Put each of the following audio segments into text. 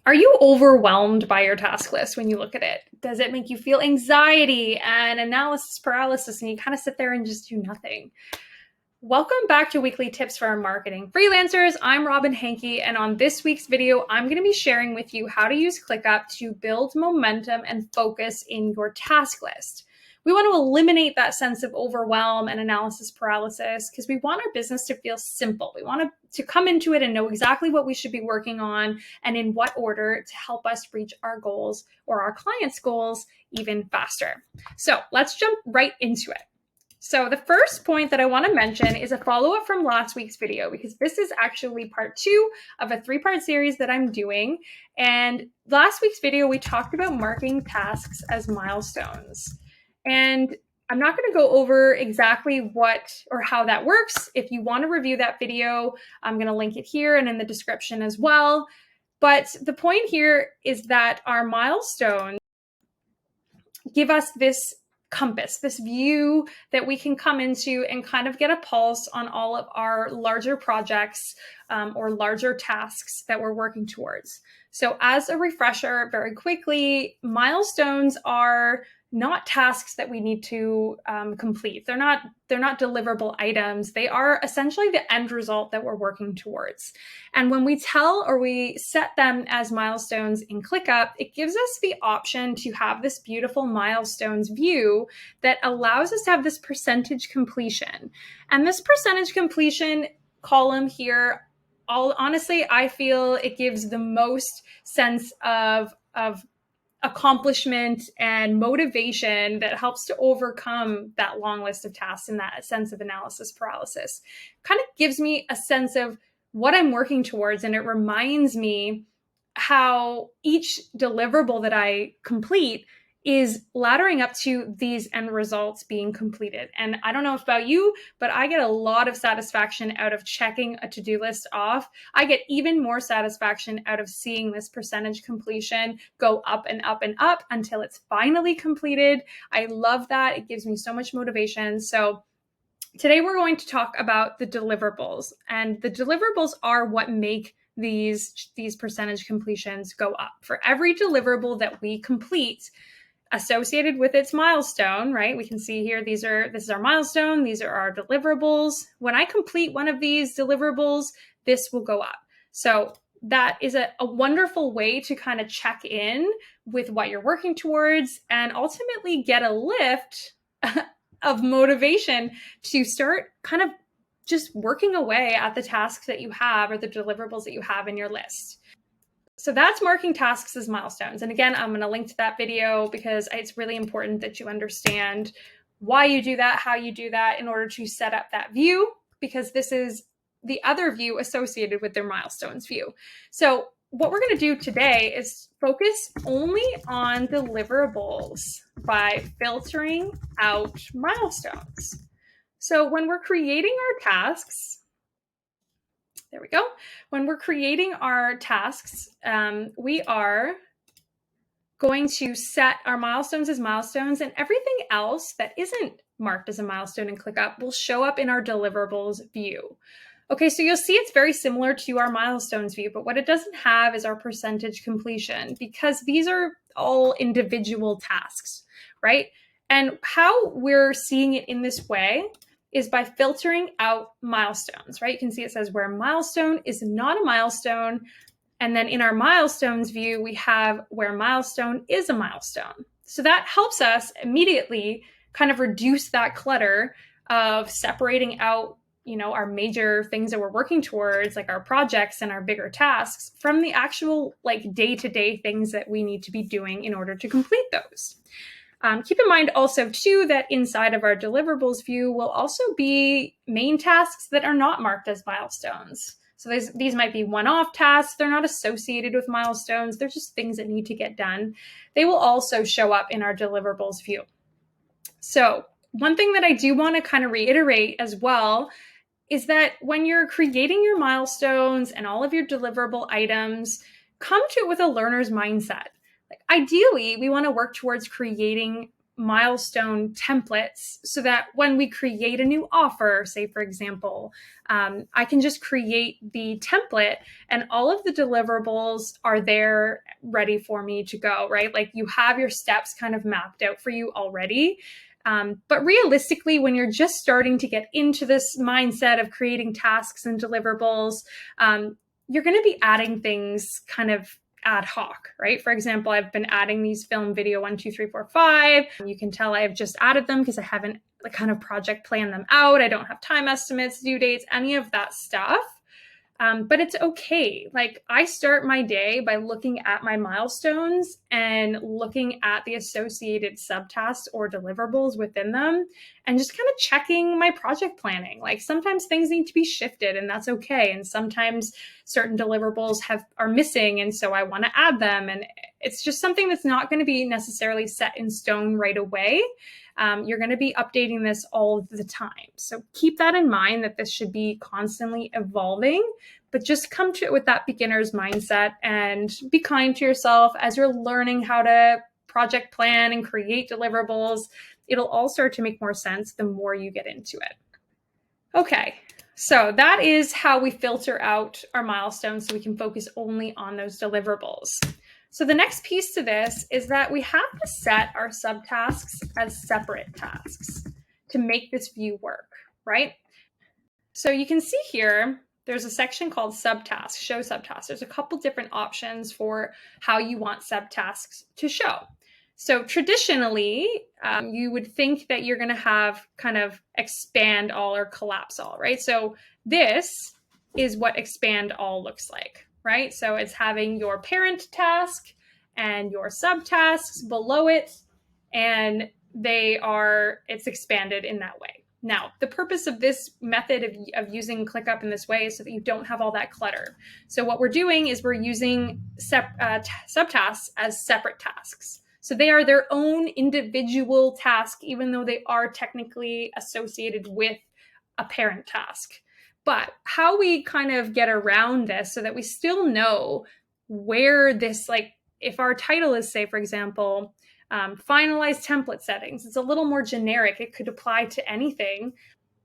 Are you overwhelmed by your task list when you look at it? Does it make you feel anxiety and analysis paralysis and you kind of sit there and just do nothing? Welcome back to Weekly Tips for Marketing Freelancers. I'm Robin Hankey, and on this week's video, I'm going to be sharing with you how to use ClickUp to build momentum and focus in your task list. We want to eliminate that sense of overwhelm and analysis paralysis because we want our business to feel simple. We want to come into it and know exactly what we should be working on and in what order to help us reach our goals or our clients' goals even faster. So let's jump right into it. So the first point that I want to mention is a follow-up from last week's video, because this is actually part 2 of a 3-part series that I'm doing. And last week's video, we talked about marking tasks as milestones. And I'm not going to go over exactly what or how that works. If you want to review that video, I'm going to link it here and in the description as well. But the point here is that our milestones give us this compass, this view that we can come into and kind of get a pulse on all of our larger projects or larger tasks that we're working towards. So as a refresher, very quickly, milestones are not tasks that we need to complete. They're not deliverable items. They are essentially the end result that we're working towards. And when we tell or we set them as milestones in ClickUp, it gives us the option to have this beautiful milestones view that allows us to have this percentage completion. And this percentage completion column here, honestly, I feel it gives the most sense of accomplishment and motivation that helps to overcome that long list of tasks and that sense of analysis paralysis. Kind of gives me a sense of what I'm working towards, and it reminds me how each deliverable that I complete is laddering up to these end results being completed. And I don't know about you, but I get a lot of satisfaction out of checking a to-do list off. I get even more satisfaction out of seeing this percentage completion go up and up and up until it's finally completed. I love that. It gives me so much motivation. So today we're going to talk about the deliverables, and the deliverables are what make these percentage completions go up. For every deliverable that we complete, associated with its milestone, right? We can see here, this is our milestone, these are our deliverables. When I complete one of these deliverables, this will go up. So that is a wonderful way to kind of check in with what you're working towards and ultimately get a lift of motivation to start kind of just working away at the tasks that you have or the deliverables that you have in your list. So that's marking tasks as milestones. And again, I'm going to link to that video because it's really important that you understand why you do that, how you do that in order to set up that view, because this is the other view associated with their milestones view. So what we're going to do today is focus only on deliverables by filtering out milestones. So when we're creating our tasks, there we go. When we're creating our tasks, we are going to set our milestones as milestones, and everything else that isn't marked as a milestone in ClickUp will show up in our deliverables view. Okay, so you'll see it's very similar to our milestones view, but what it doesn't have is our percentage completion, because these are all individual tasks, right? And how we're seeing it in this way is by filtering out milestones, right? You can see it says where milestone is not a milestone. And then in our milestones view, we have where milestone is a milestone. So that helps us immediately kind of reduce that clutter of separating out, our major things that we're working towards, like our projects and our bigger tasks, from the actual day-to-day things that we need to be doing in order to complete those. Keep in mind also too that inside of our deliverables view will also be main tasks that are not marked as milestones. So these might be one-off tasks. They're not associated with milestones. They're just things that need to get done. They will also show up in our deliverables view. So one thing that I do want to kind of reiterate as well is that when you're creating your milestones and all of your deliverable items, come to it with a learner's mindset. Ideally, we want to work towards creating milestone templates so that when we create a new offer, say, for example, I can just create the template and all of the deliverables are there ready for me to go, right? Like you have your steps kind of mapped out for you already. But realistically, when you're just starting to get into this mindset of creating tasks and deliverables, you're going to be adding things kind of ad hoc, right? For example, I've been adding these film, video 1, 2, 3, 4, 5. You can tell I've just added them because I haven't kind of project planned them out. I don't have time estimates, due dates, any of that stuff. But it's okay. Like I start my day by looking at my milestones and looking at the associated subtasks or deliverables within them and just kind of checking my project planning. Like sometimes things need to be shifted and that's okay. And sometimes certain deliverables are missing. And so I want to add them. And it's just something that's not going to be necessarily set in stone right away. You're going to be updating this all the time. So keep that in mind that this should be constantly evolving, but just come to it with that beginner's mindset and be kind to yourself as you're learning how to project plan and create deliverables. It'll all start to make more sense the more you get into it. Okay, so that is how we filter out our milestones so we can focus only on those deliverables. So the next piece to this is that we have to set our subtasks as separate tasks to make this view work, right? So you can see here, there's a section called subtasks, show subtasks. There's a couple different options for how you want subtasks to show. So traditionally, you would think that you're going to have kind of expand all or collapse all, right? So this is what expand all looks like, right? So it's having your parent task and your subtasks below it, and it's expanded in that way. Now, the purpose of this method of using ClickUp in this way is so that you don't have all that clutter. So what we're doing is we're using subtasks as separate tasks. So they are their own individual task, even though they are technically associated with a parent task. But how we kind of get around this so that we still know where this, like if our title is, say, for example, finalize template settings, it's a little more generic. It could apply to anything.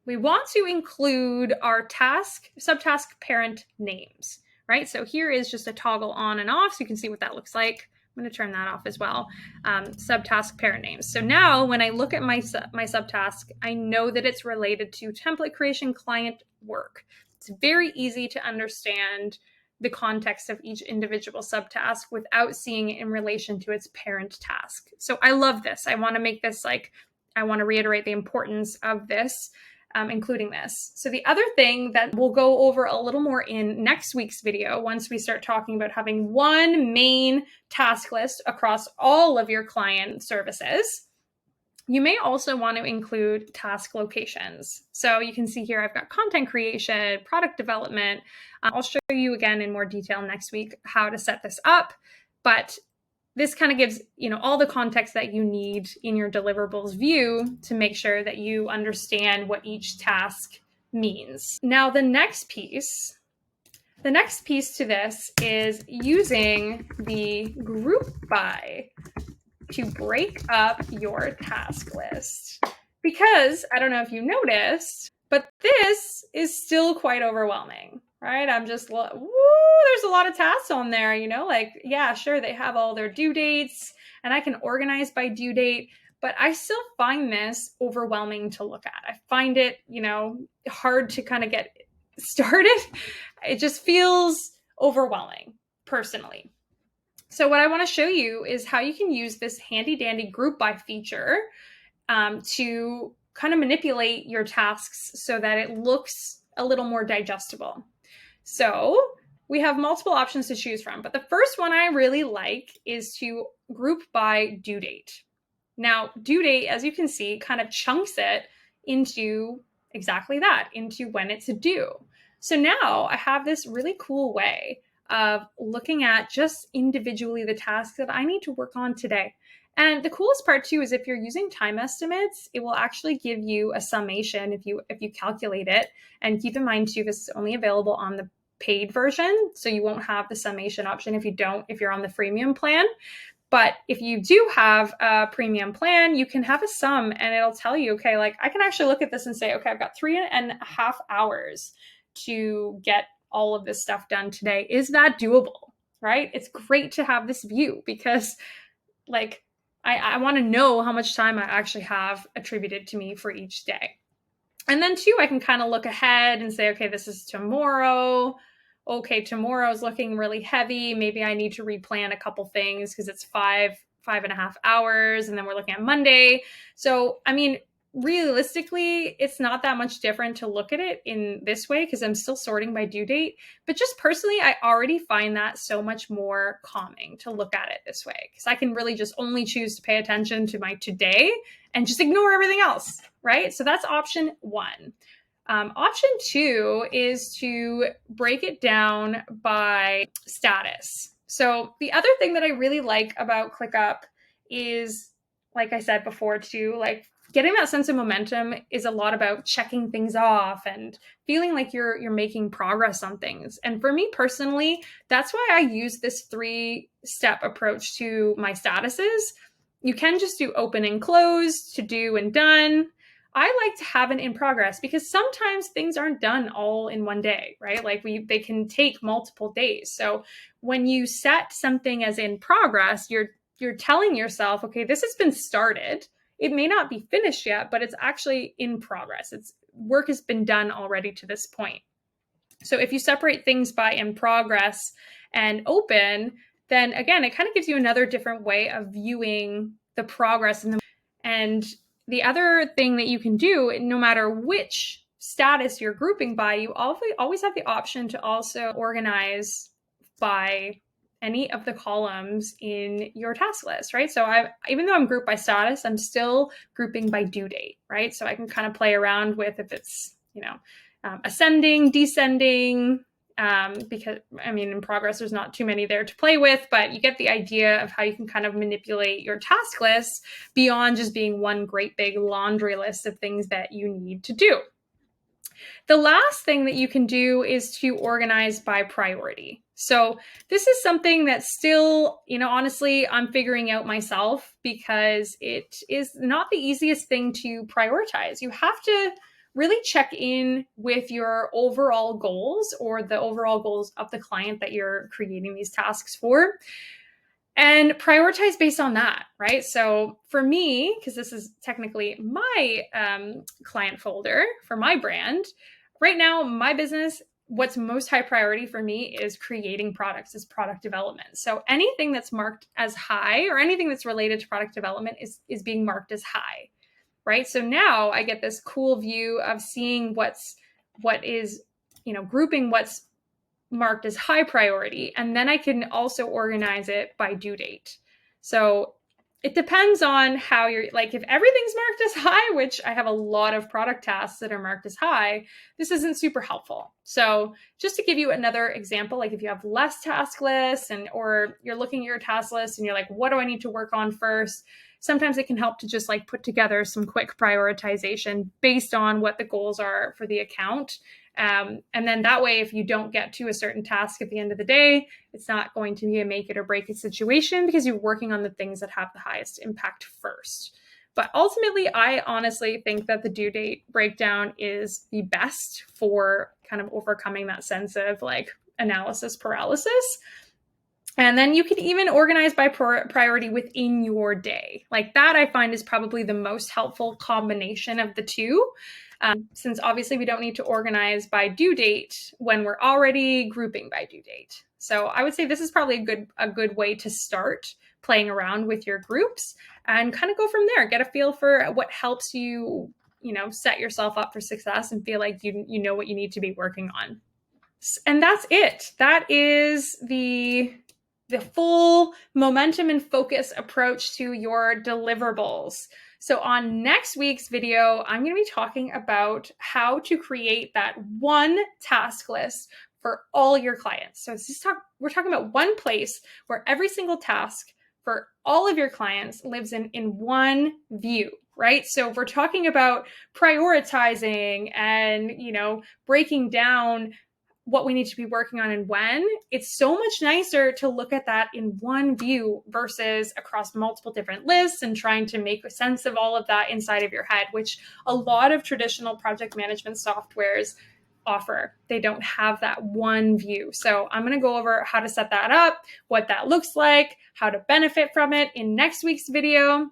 We want to include our subtask parent names, right? So here is just a toggle on and off so you can see what that looks like. I'm going to turn that off as well. Subtask parent names. So now when I look at my subtask, I know that it's related to template creation client work. It's very easy to understand the context of each individual subtask without seeing it in relation to its parent task. So I love this. I want to make this I want to reiterate the importance of this, including this. So the other thing that we'll go over a little more in next week's video, once we start talking about having one main task list across all of your client services, you may also want to include task locations. So you can see here, I've got content creation, product development. I'll show you again in more detail next week how to set this up, but this kind of gives, all the context that you need in your deliverables view to make sure that you understand what each task means. Now, the next piece to this is using the group by to break up your task list. Because I don't know if you noticed, but this is still quite overwhelming, right? I'm just, there's a lot of tasks on there, yeah, sure, they have all their due dates and I can organize by due date, but I still find this overwhelming to look at. I find it, hard to kind of get started. It just feels overwhelming personally. So what I want to show you is how you can use this handy dandy group by feature to kind of manipulate your tasks so that it looks a little more digestible. So we have multiple options to choose from, but the first one I really like is to group by due date. Now, due date, as you can see, kind of chunks it into exactly that, into when it's due. So now I have this really cool way of looking at just individually the tasks that I need to work on today. And the coolest part too is if you're using time estimates, it will actually give you a summation if you calculate it. And keep in mind too, this is only available on the paid version, so you won't have the summation option if you're on the freemium plan. But if you do have a premium plan, you can have a sum and it'll tell you, okay, like I can actually look at this and say, okay, I've got 3.5 hours to get all of this stuff done today. Is that doable? Right? It's great to have this view because like I want to know how much time I actually have attributed to me for each day. And then too, I can kind of look ahead and say, okay, this is tomorrow. Okay, tomorrow's looking really heavy. Maybe I need to replan a couple things because it's 5.5 hours. And then we're looking at Monday. So, I mean, realistically, it's not that much different to look at it in this way because I'm still sorting by due date. But just personally, I already find that so much more calming to look at it this way because I can really just only choose to pay attention to my today and just ignore everything else, right? So that's option one. Option two is to break it down by status. So the other thing that I really like about ClickUp is, like I said before too, like getting that sense of momentum is a lot about checking things off and feeling like you're making progress on things. And for me personally, that's why I use this 3-step approach to my statuses. You can just do open and close, to do and done. I like to have an in progress because sometimes things aren't done all in one day, right? Like they can take multiple days. So when you set something as in progress, you're telling yourself, okay, this has been started. It may not be finished yet, but it's actually in progress. Work has been done already to this point. So if you separate things by in progress and open, then again, it kind of gives you another different way of viewing the progress. And the other thing that you can do, no matter which status you're grouping by, you always have the option to also organize by any of the columns in your task list, right? So even though I'm grouped by status, I'm still grouping by due date, right? So I can kind of play around with if it's, ascending, descending, because I mean, in progress, there's not too many there to play with, but you get the idea of how you can kind of manipulate your task list beyond just being one great big laundry list of things that you need to do. The last thing that you can do is to organize by priority. So this is something that still, honestly, I'm figuring out myself because it is not the easiest thing to prioritize. You have to really check in with your overall goals or the overall goals of the client that you're creating these tasks for and prioritize based on that, right? So for me, because this is technically my client folder for my brand, right now, my business, what's most high priority for me is creating products, is product development. So anything that's marked as high or anything that's related to product development is being marked as high, right? So now I get this cool view of seeing what is, grouping what's marked as high priority. And then I can also organize it by due date. So it depends on how you're, like, if everything's marked as high, which I have a lot of product tasks that are marked as high, this isn't super helpful. So just to give you another example, like if you have less task lists or you're looking at your task list and you're like, what do I need to work on first? Sometimes it can help to just like put together some quick prioritization based on what the goals are for the account. And then that way, if you don't get to a certain task at the end of the day, it's not going to be a make it or break it situation because you're working on the things that have the highest impact first. But ultimately, I honestly think that the due date breakdown is the best for kind of overcoming that sense of like analysis paralysis. And then you can even organize by priority within your day. Like that, I find is probably the most helpful combination of the two. Since obviously we don't need to organize by due date when we're already grouping by due date. So I would say this is probably a good way to start playing around with your groups and kind of go from there. Get a feel for what helps you, set yourself up for success and feel like you know what you need to be working on. And that's it. That is the full momentum and focus approach to your deliverables. So on next week's video, I'm going to be talking about how to create that one task list for all your clients. So we're talking about one place where every single task for all of your clients lives in one view, right? So we're talking about prioritizing and, breaking down what we need to be working on and when, it's so much nicer to look at that in one view versus across multiple different lists and trying to make sense of all of that inside of your head, which a lot of traditional project management softwares offer. They don't have that one view. So I'm going to go over how to set that up, what that looks like, how to benefit from it in next week's video.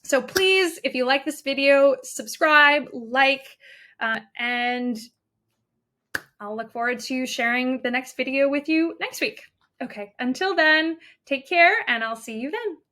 So please, if you like this video, subscribe, like, and I'll look forward to sharing the next video with you next week. Okay, until then, take care and I'll see you then.